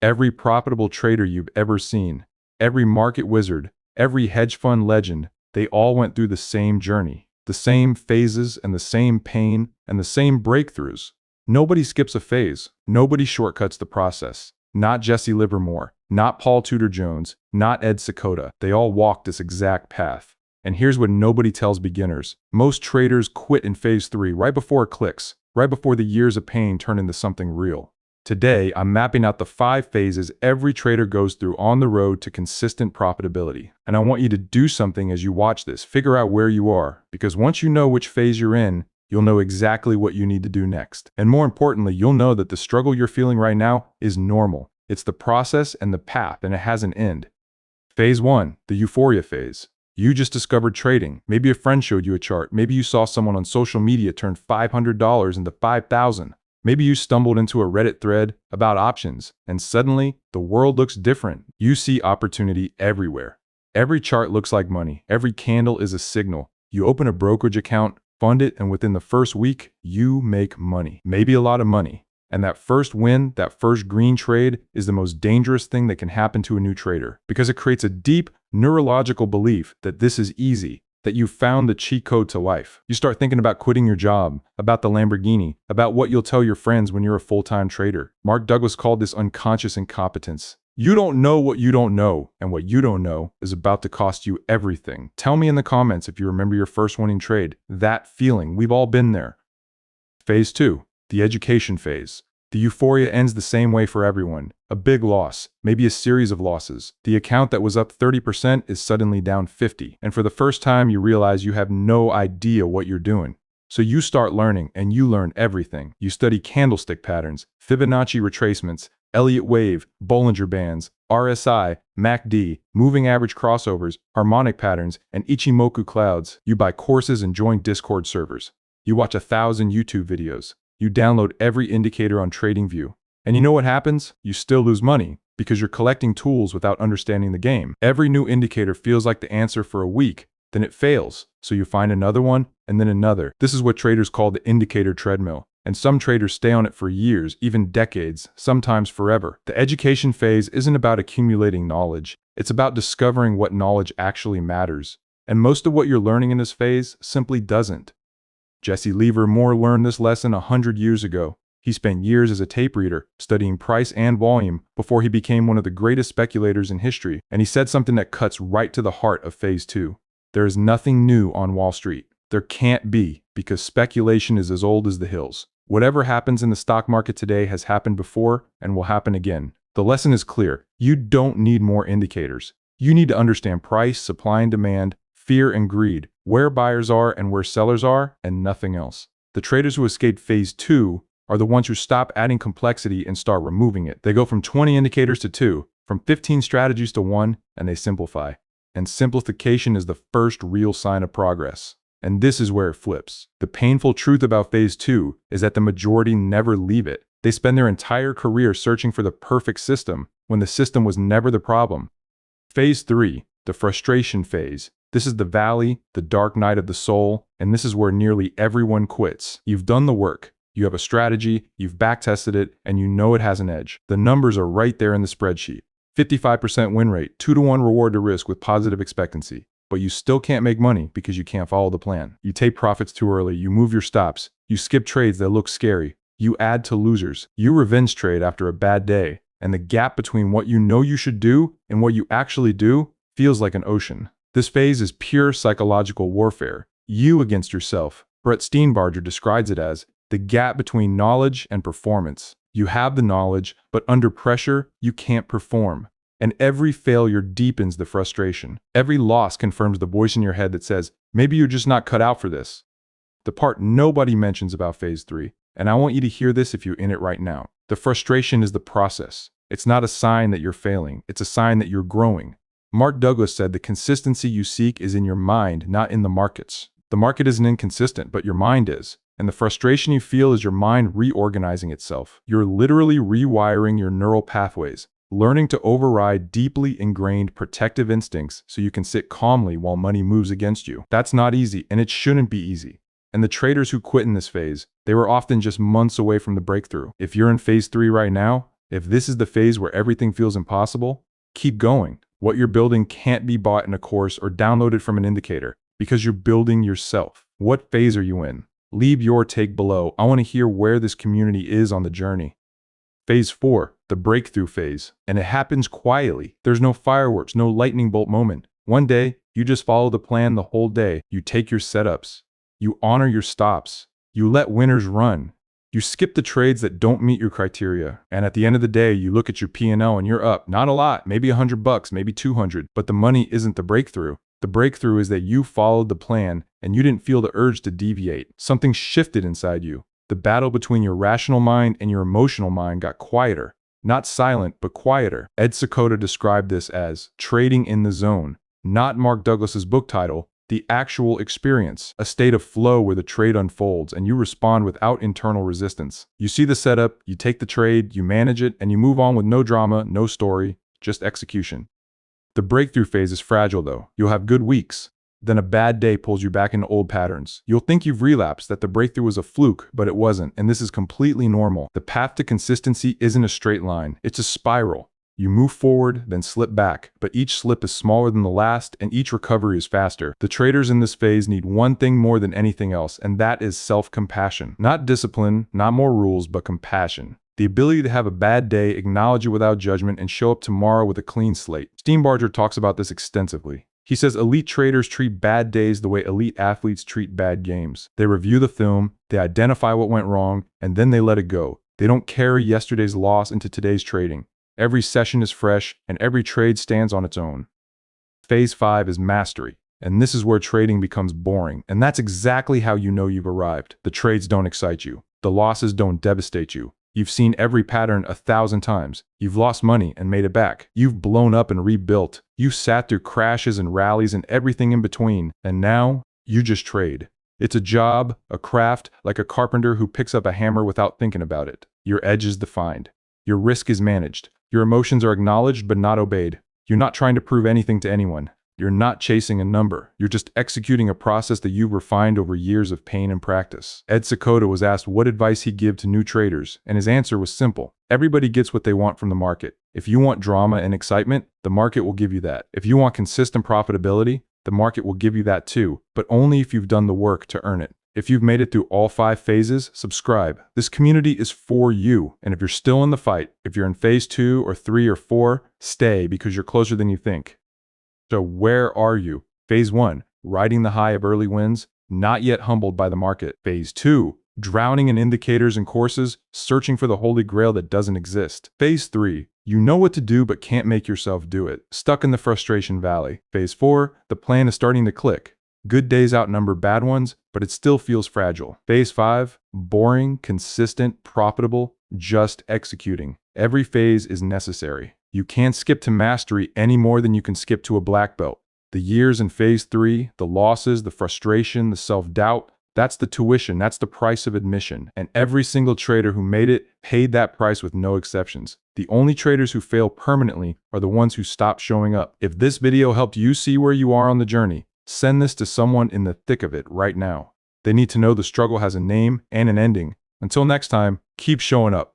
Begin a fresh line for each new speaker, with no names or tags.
Every profitable trader you've ever seen, every market wizard, every hedge fund legend, they all went through the same journey, the same phases and the same pain and the same breakthroughs. Nobody skips a phase. Nobody shortcuts the process. Not Jesse Livermore, not Paul Tudor Jones, not Ed Seykota. They all walked this exact path. And here's what nobody tells beginners. Most traders quit in phase 3 right before it clicks, right before the years of pain turn into something real. Today, I'm mapping out the 5 phases every trader goes through on the road to consistent profitability. And I want you to do something as you watch this. Figure out where you are, because once you know which phase you're in, you'll know exactly what you need to do next. And more importantly, you'll know that the struggle you're feeling right now is normal. It's the process and the path, and it has an end. Phase 1, the euphoria phase. You just discovered trading. Maybe a friend showed you a chart. Maybe you saw someone on social media turn $500 into $5,000. Maybe you stumbled into a Reddit thread about options, and suddenly the world looks different. You see opportunity everywhere. Every chart looks like money. Every candle is a signal. You open a brokerage account, fund it, and within the first week, you make money. Maybe a lot of money. And that first win, that first green trade, is the most dangerous thing that can happen to a new trader, because it creates a deep neurological belief that this is easy, that you found the cheat code to life. You start thinking about quitting your job, about the Lamborghini, about what you'll tell your friends when you're a full-time trader. Mark Douglas called this unconscious incompetence. You don't know what you don't know, and what you don't know is about to cost you everything. Tell me in the comments if you remember your first winning trade. That feeling, we've all been there. Phase 2, the education phase. The euphoria ends the same way for everyone. A big loss, maybe a series of losses. The account that was up 30% is suddenly down 50%. And for the first time, you realize you have no idea what you're doing. So you start learning, and you learn everything. You study candlestick patterns, Fibonacci retracements, Elliott wave, Bollinger Bands, RSI, MACD, moving average crossovers, harmonic patterns, and Ichimoku clouds. You buy courses and join Discord servers. You watch 1,000 YouTube videos. You download every indicator on TradingView. And you know what happens? You still lose money, because you're collecting tools without understanding the game. Every new indicator feels like the answer for a week, then it fails. So you find another one, and then another. This is what traders call the indicator treadmill. And some traders stay on it for years, even decades, sometimes forever. The education phase isn't about accumulating knowledge. It's about discovering what knowledge actually matters. And most of what you're learning in this phase simply doesn't. Jesse Livermore learned this lesson 100 years ago. He spent years as a tape reader, studying price and volume, before he became one of the greatest speculators in history. And he said something that cuts right to the heart of phase 2. There is nothing new on Wall Street. There can't be, because speculation is as old as the hills. Whatever happens in the stock market today has happened before and will happen again. The lesson is clear. You don't need more indicators. You need to understand price, supply and demand, fear and greed, where buyers are and where sellers are, and nothing else. The traders who escape phase 2 are the ones who stop adding complexity and start removing it. They go from 20 indicators to 2, from 15 strategies to 1, and they simplify. And simplification is the first real sign of progress. And this is where it flips. The painful truth about phase 2 is that the majority never leave it. They spend their entire career searching for the perfect system when the system was never the problem. Phase 3, the frustration phase. This is the valley, the dark night of the soul, and this is where nearly everyone quits. You've done the work. You have a strategy, you've backtested it, and you know it has an edge. The numbers are right there in the spreadsheet. 55% win rate, 2-to-1 reward to risk with positive expectancy. But you still can't make money because you can't follow the plan. You take profits too early, you move your stops, you skip trades that look scary, you add to losers, you revenge trade after a bad day, and the gap between what you know you should do and what you actually do feels like an ocean. This phase is pure psychological warfare, you against yourself. Brett Steenbarger describes it as the gap between knowledge and performance. You have the knowledge, but under pressure, you can't perform. And every failure deepens the frustration. Every loss confirms the voice in your head that says, maybe you're just not cut out for this. The part nobody mentions about phase 3, and I want you to hear this if you're in it right now. The frustration is the process. It's not a sign that you're failing. It's a sign that you're growing. Mark Douglas said the consistency you seek is in your mind, not in the markets. The market isn't inconsistent, but your mind is. And the frustration you feel is your mind reorganizing itself. You're literally rewiring your neural pathways, learning to override deeply ingrained protective instincts so you can sit calmly while money moves against you. That's not easy, and it shouldn't be easy. And the traders who quit in this phase, they were often just months away from the breakthrough. If you're in phase 3 right now, If this is the phase where everything feels impossible, keep going. What you're building can't be bought in a course or downloaded from an indicator, because you're building yourself. What phase are you in? Leave your take below. I want to hear where this community is on the journey. Phase 4, the breakthrough phase. And it happens quietly. There's no fireworks, no lightning bolt moment. One day, you just follow the plan the whole day. You take your setups. You honor your stops. You let winners run. You skip the trades that don't meet your criteria. And at the end of the day, you look at your P&L and you're up. Not a lot, maybe $100, maybe 200, but the money isn't the breakthrough. The breakthrough is that you followed the plan and you didn't feel the urge to deviate. Something shifted inside you. The battle between your rational mind and your emotional mind got quieter. Not silent, but quieter. Seykota described this as trading in the zone. Not Mark Douglas's book title, the actual experience, a state of flow where the trade unfolds and you respond without internal resistance. You see the setup, you take the trade, you manage it, and you move on with no drama, no story, just execution. The breakthrough phase is fragile though. You'll have good weeks. Then a bad day pulls you back into old patterns. You'll think you've relapsed, that the breakthrough was a fluke, but it wasn't, and this is completely normal. The path to consistency isn't a straight line, it's a spiral. You move forward, then slip back, but each slip is smaller than the last, and each recovery is faster. The traders in this phase need one thing more than anything else, and that is self-compassion. Not discipline, not more rules, but compassion. The ability to have a bad day, acknowledge it without judgment, and show up tomorrow with a clean slate. Steenbarger talks about this extensively. He says elite traders treat bad days the way elite athletes treat bad games. They review the film, they identify what went wrong, and then they let it go. They don't carry yesterday's loss into today's trading. Every session is fresh, and every trade stands on its own. Phase 5 is mastery, and this is where trading becomes boring, and that's exactly how you know you've arrived. The trades don't excite you. The losses don't devastate you. You've seen every pattern 1,000 times. You've lost money and made it back. You've blown up and rebuilt. You've sat through crashes and rallies and everything in between, and now you just trade. It's a job, a craft, like a carpenter who picks up a hammer without thinking about it. Your edge is defined. Your risk is managed. Your emotions are acknowledged but not obeyed. You're not trying to prove anything to anyone. You're not chasing a number. You're just executing a process that you've refined over years of pain and practice. Seykota was asked what advice he'd give to new traders, and his answer was simple. Everybody gets what they want from the market. If you want drama and excitement, the market will give you that. If you want consistent profitability, the market will give you that too, but only if you've done the work to earn it. If you've made it through all 5 phases, subscribe. This community is for you. And if you're still in the fight, if you're in phase 2 or 3 or 4, stay because you're closer than you think. So where are you? Phase 1, riding the high of early wins, not yet humbled by the market. Phase 2, drowning in indicators and courses, searching for the holy grail that doesn't exist. Phase 3, you know what to do but can't make yourself do it, stuck in the frustration valley. Phase 4, the plan is starting to click. Good days outnumber bad ones, but it still feels fragile. Phase 5, boring, consistent, profitable, just executing. Every phase is necessary. You can't skip to mastery any more than you can skip to a black belt. The years in phase 3, the losses, the frustration, the self-doubt, that's the tuition, that's the price of admission. And every single trader who made it paid that price with no exceptions. The only traders who fail permanently are the ones who stop showing up. If this video helped you see where you are on the journey, send this to someone in the thick of it right now. They need to know the struggle has a name and an ending. Until next time, keep showing up.